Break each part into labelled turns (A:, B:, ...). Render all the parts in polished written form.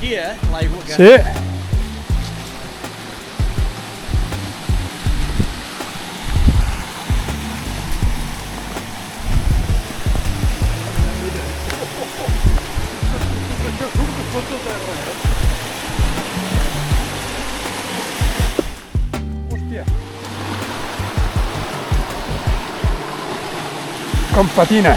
A: aquí, l'aigua que...
B: Sí. Hòstia. Com patina.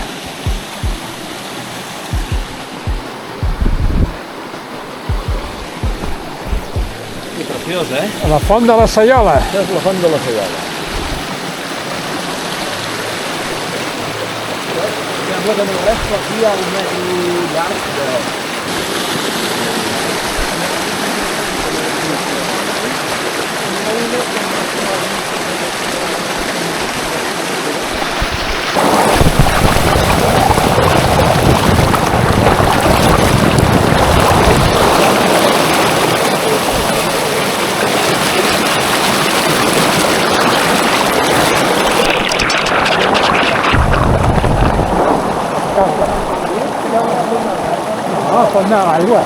A: Preciós,
B: A la font de la Saiola.
A: Això és la font de la Saiola. Sembla que no res, però aquí hi ha un metro llarg de...
B: No, pot anar a l'aigua.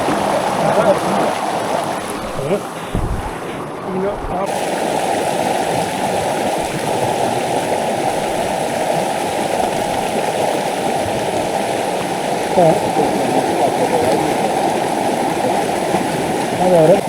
B: A veure.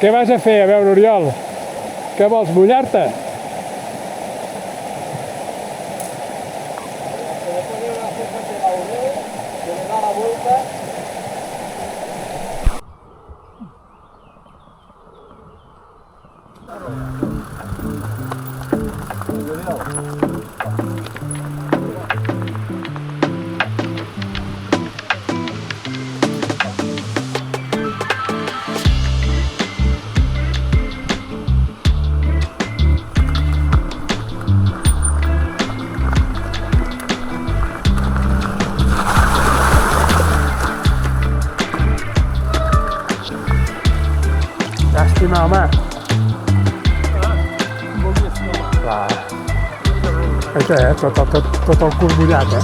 B: Què vas a fer? A veure, Oriol, què vols, mullar-te? Llàstima, home. Clar. Això, tot el cul mullat,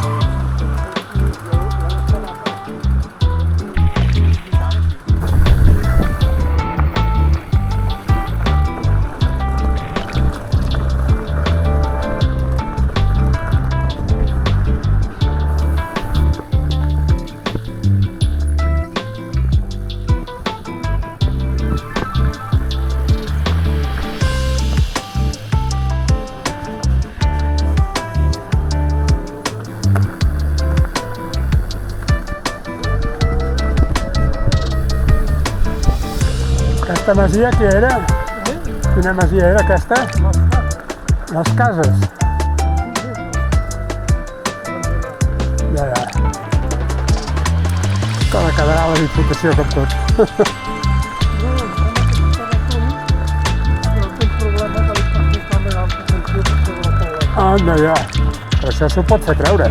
B: Aquesta masia què era? Quina masia era aquesta? Les cases. Ja. Com quedarà la Diputació com tot. Anda, ja. Però això s'ho pot fer creure.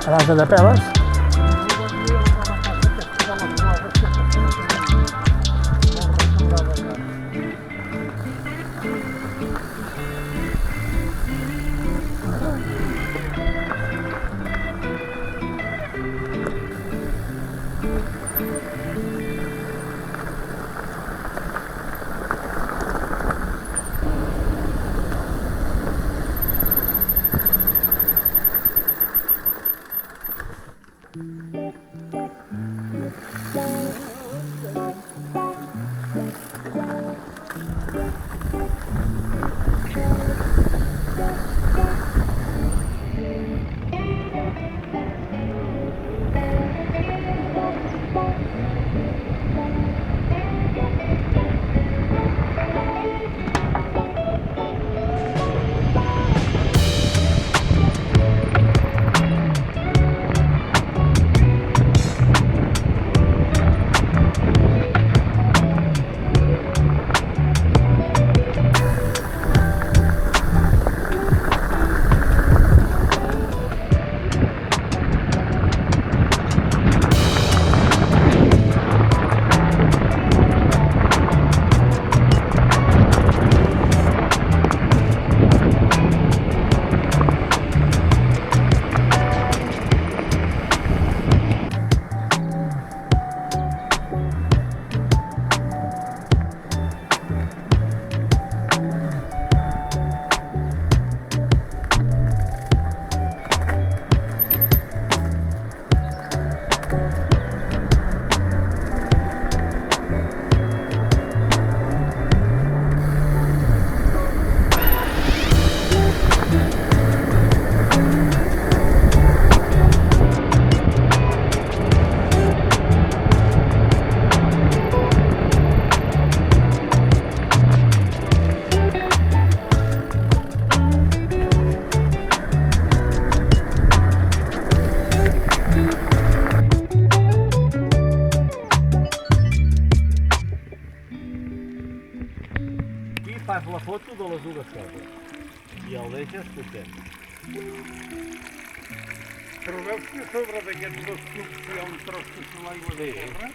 B: A base de peles.
A: Aquí fas la foto de les dues coses i el deixes potent.
C: Però veus que a sobre d'aquests dos tubs hi ha un tros que és l'aigua de terra?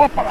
B: Opa!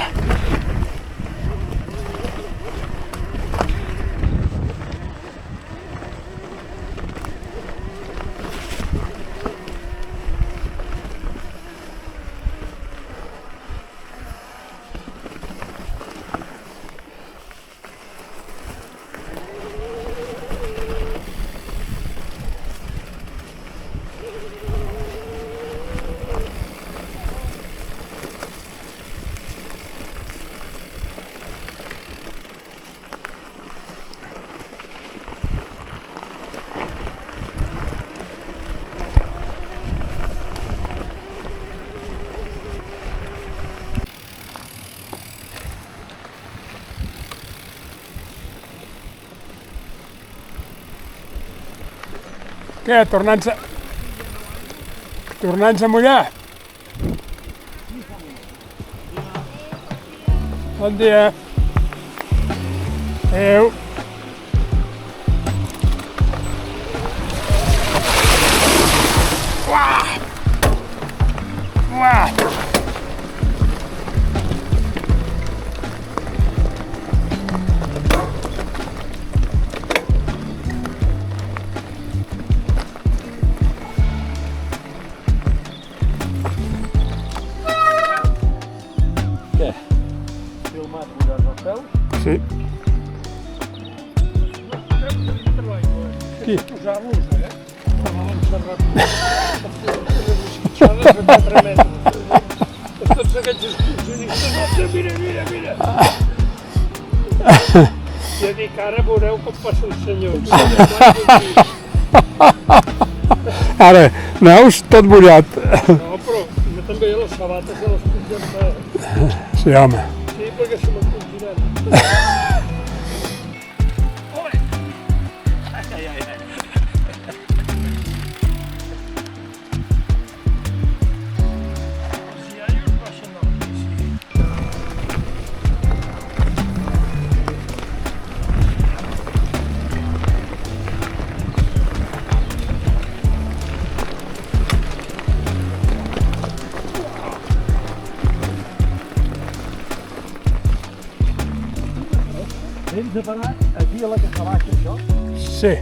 B: Què, tornant-se a mullar? Bon dia. Adéu. Uah! Uah!
A: Filmat mullat els peus.
B: Sí. Qui?
C: Posar-los, per l'encerrat. S'ha de 4 metres. Tots aquests excursionistes, mira. Ja dic, ara veureu com passa el senyor.
B: Ara, naus tot mullat.
C: No, però jo també les sabates se les puc llançar.
B: Sí, home.
C: Sí, perquè som en continent. Si hi ha uns baixen del bici.
A: Tens separat aquí a la caixa baixa, això?
B: Sí.